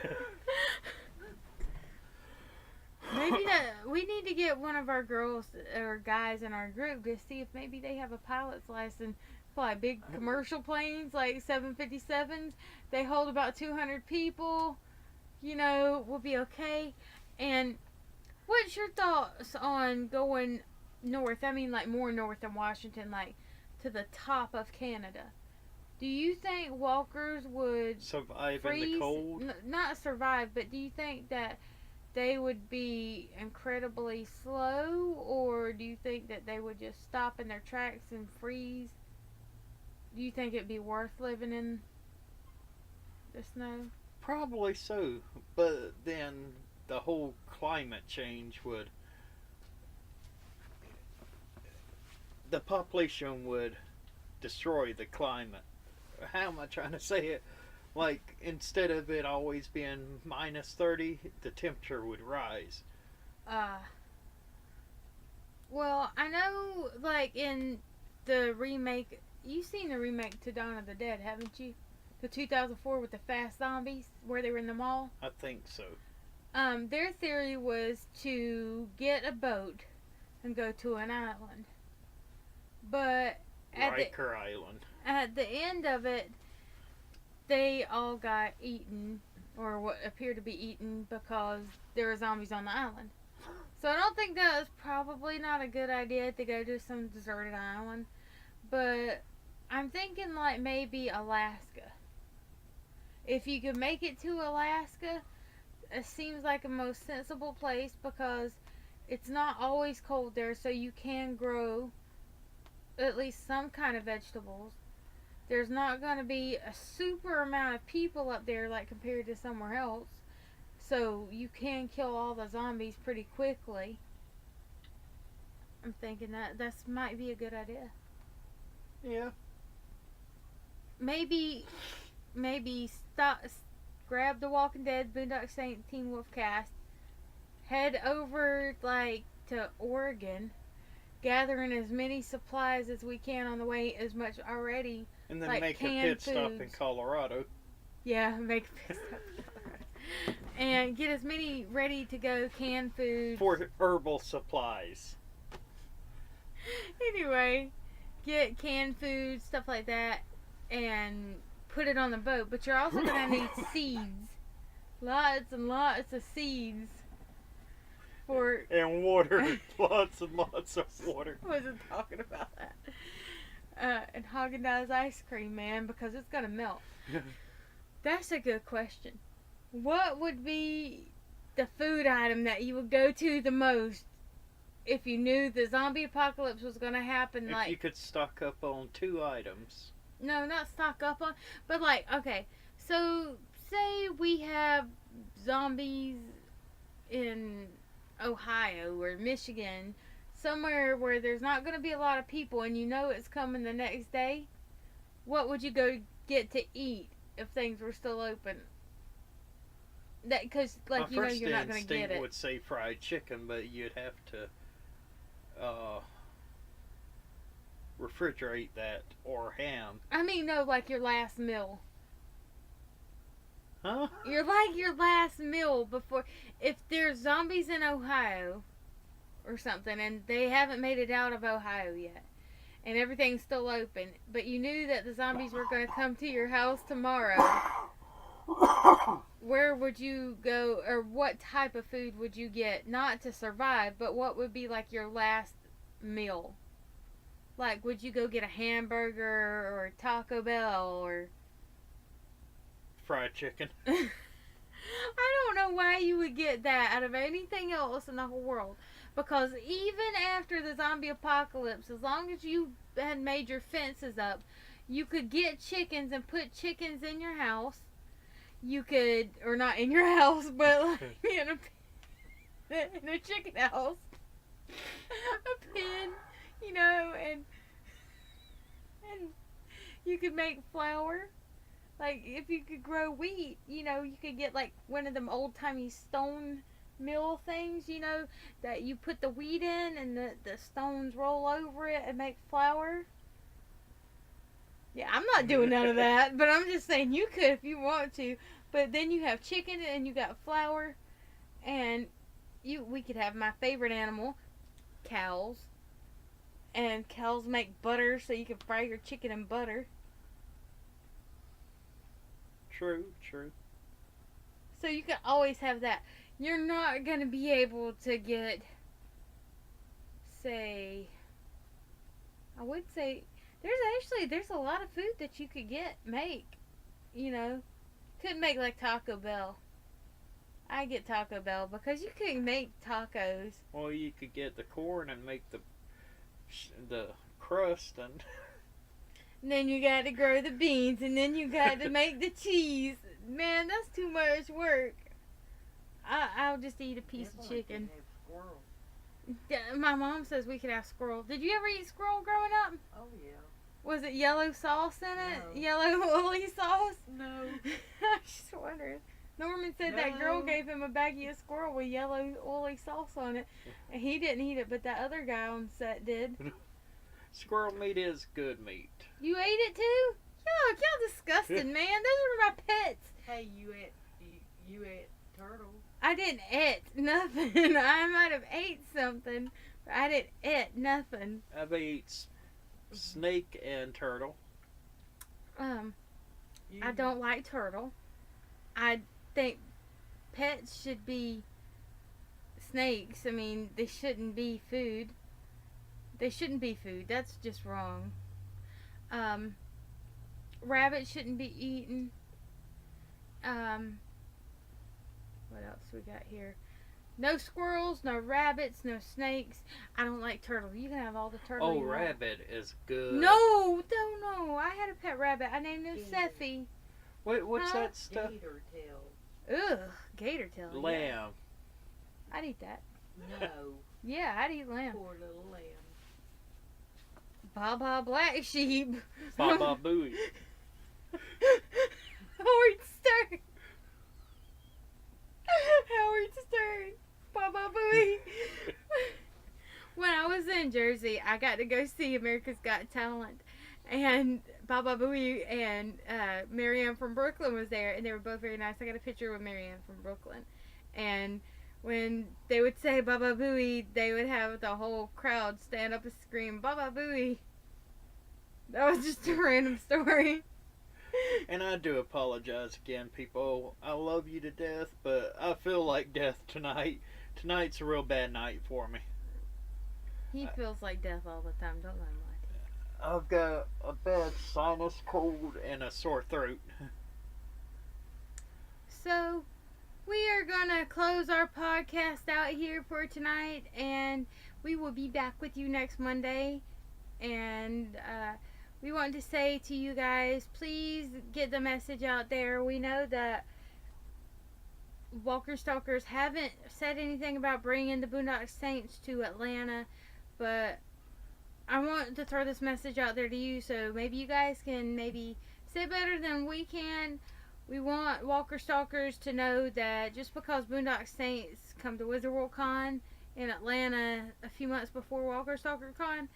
Maybe we need to get one of our girls or guys in our group to see if maybe they have a pilot's license. Fly big commercial planes like 757s. They hold about 200 people. You know, we'll be okay. And what's your thoughts on going north? I mean, like more north than Washington, like to the top of Canada. Do you think walkers would Survive freeze? in the cold? Not survive, but do you think that they would be incredibly slow, or do you you think that they would just stop in their tracks and freeze? Do you think it'd be worth living in the snow? Probably so, but then the whole climate change would. The population would destroy the climate. How am I trying to say it? Like, instead of it always being -30, the temperature would rise. Uh, well, I know, like, in the remake, you've seen the remake to Dawn of the Dead, haven't you? The 2004 with the fast zombies, where they were in the mall. I think so. Their theory was to get a boat and go to an island. But Riker Island. at the end of it, they all got eaten, or what appeared to be eaten, because there were zombies on the island. So I don't think that was probably not a good idea to go to some deserted island. But I'm thinking like maybe Alaska. If you could make it to Alaska, it seems like a most sensible place because it's not always cold there, so you can grow at least some kind of vegetables. There's not going to be a super amount of people up there like compared to somewhere else. So you can kill all the zombies pretty quickly. I'm thinking that might be a good idea. Yeah. Maybe stop, grab the Walking Dead, Boondock Saints, Teen Wolf cast, head over like to Oregon, gathering as many supplies as we can on the way, as much already. And then Like make a canned pit stop in foods. Colorado. Yeah, make a pit stop. And get as many ready to go canned foods. For herbal supplies. Anyway, get canned food, stuff like that, and put it on the boat. But you're also going to need seeds. Lots and lots of seeds. For... And water. Lots and lots of water. I wasn't talking about that. And Haagen-Dazs ice cream, man, because it's going to melt. That's a good question. What would be the food item that you would go to the most if you knew the zombie apocalypse was going to happen? If you could stock up on 2 items. No, not stock up on, but like, okay, so say we have zombies in Ohio or Michigan, somewhere where there's not going to be a lot of people and you know it's coming the next day. What would you go get to eat if things were still open? That, because like, you know, you're not going to get it. My first instinct would say fried chicken, but you'd have to refrigerate that, or ham. I mean, no, like your last meal. Huh? You're like your last meal before, if there's zombies in Ohio or something and they haven't made it out of Ohio yet and everything's still open, but you knew that the zombies were going to come to your house tomorrow, where would you go, or what type of food would you get, not to survive, but what would be like your last meal? Like, would you go get a hamburger or Taco Bell or Fried chicken. I don't know why you would get that out of anything else in the whole world. Because even after the zombie apocalypse, as long as you had made your fences up, you could get chickens and put chickens in your house. You could, or not in your house, but like in a chicken house. A pen, you know, and you could make flour. Like, if you could grow wheat, you know, you could get, like, one of them old-timey stone mill things, you know, that you put the wheat in and the stones roll over it and make flour. Yeah, I'm not doing none of that, but I'm just saying you could if you want to. But then you have chicken and you got flour, and we could have my favorite animal, cows. And cows make butter, so you can fry your chicken in butter. True. So you can always have that. You're not going to be able to get, say, I would say, there's a lot of food that you could make, you know. Couldn't make like Taco Bell. I get Taco Bell because you couldn't make tacos. Well, you could get the corn and make the the crust and And then you got to grow the beans, and then you got to make the cheese. Man, that's too much work. I'll just eat a piece of chicken. My mom says we could have squirrel. Did you ever eat squirrel growing up? Oh yeah. Was it yellow sauce in it? No. Yellow woolly sauce? No. I was just wondering. Norman said that girl No. gave him a baggie of squirrel with yellow oily sauce on it. And he didn't eat it, but that other guy on set did. squirrel meat is good meat. You ate it too? Yuck, y'all disgusting, man. Those are my pets. Hey, you ate turtle. I didn't eat nothing. I might have ate something, but I didn't eat nothing. I've ate snake and turtle. I don't like turtle. I think pets should be snakes. I mean, they shouldn't be food. They shouldn't be food. That's just wrong. Rabbits shouldn't be eaten. What else we got here? No squirrels, no rabbits, no snakes. I don't like turtle. You can have all the turtle. Oh, you want. rabbit is good. No, don't know. I had a pet rabbit. I named him Yeah. Seffy. What's Huh? that stuff? Gator tail. Ugh, gator tail. Yeah. Lamb. I'd eat that. No. Yeah, I'd eat lamb. Poor little lamb. Baba Black Sheep. Baba Booey. Howard Stern. Howard Stern. Baba Booey. When I was in Jersey, I got to go see America's Got Talent. And Baba Booey and Marianne from Brooklyn was there, and they were both very nice. I got a picture with Marianne from Brooklyn. And when they would say Baba Booey, they would have the whole crowd stand up and scream, Baba Booey. That was just a random story. And I do apologize again, people. I love you to death, but I feel like death tonight. Tonight's a real bad night for me. He feels like death all the time, don't let him lie. I've got a bad sinus cold and a sore throat. So, we are going to close our podcast out here for tonight, and we will be back with you next Monday. And we want to say to you guys, please get the message out there. We know that Walker Stalkers haven't said anything about bringing the Boondock Saints to Atlanta, but I want to throw this message out there to you, so maybe you guys can maybe say better than we can. We want Walker Stalkers to know that just because Boondock Saints come to Wizard World Con in Atlanta a few months before Walker Stalker Con,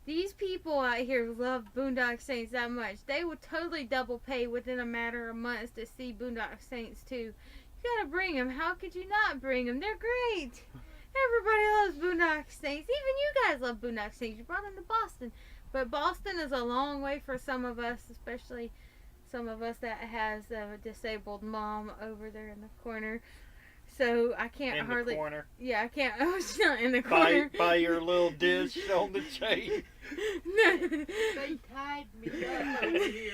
these people out here love Boondock Saints that much. They would totally double pay within a matter of months to see Boondock Saints too. You gotta bring them. How could you not bring them? They're great. Everybody loves Boondock Saints. Even you guys love Boondock Saints. You brought them to Boston. But Boston is a long way for some of us, especially some of us that has a disabled mom over there in the corner. So I can't In hardly. the corner. Yeah, I can't. Oh, she's not in the corner. By your little dish on the chain. They tied me up over here.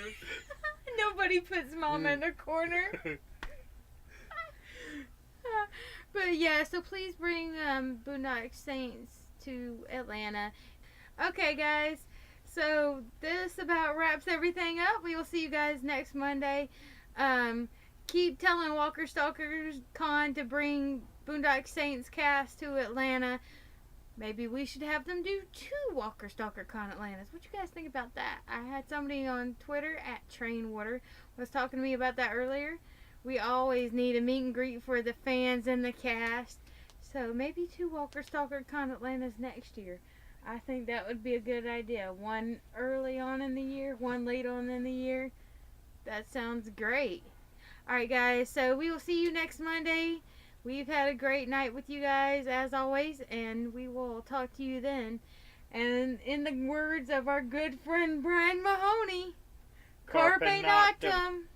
Nobody puts mom in the corner. But yeah, so please bring Boondock Saints to Atlanta. Okay, guys. So this about wraps everything up. We will see you guys next Monday. Keep telling Walker Stalkers Con to bring Boondock Saints cast to Atlanta. Maybe we should have them do 2 Walker Stalker Con Atlantas. What you guys think about that? I had somebody on Twitter @Trainwater was talking to me about that earlier. We always need a meet and greet for the fans and the cast. So maybe 2 Walker Stalker Con Atlantas next year. I think that would be a good idea. 1 early on in the year, 1 late on in the year. That sounds great. Alright guys, so we will see you next Monday. We've had a great night with you guys as always, and we will talk to you then. And in the words of our good friend Brian Mahoney, Carpe Noctem.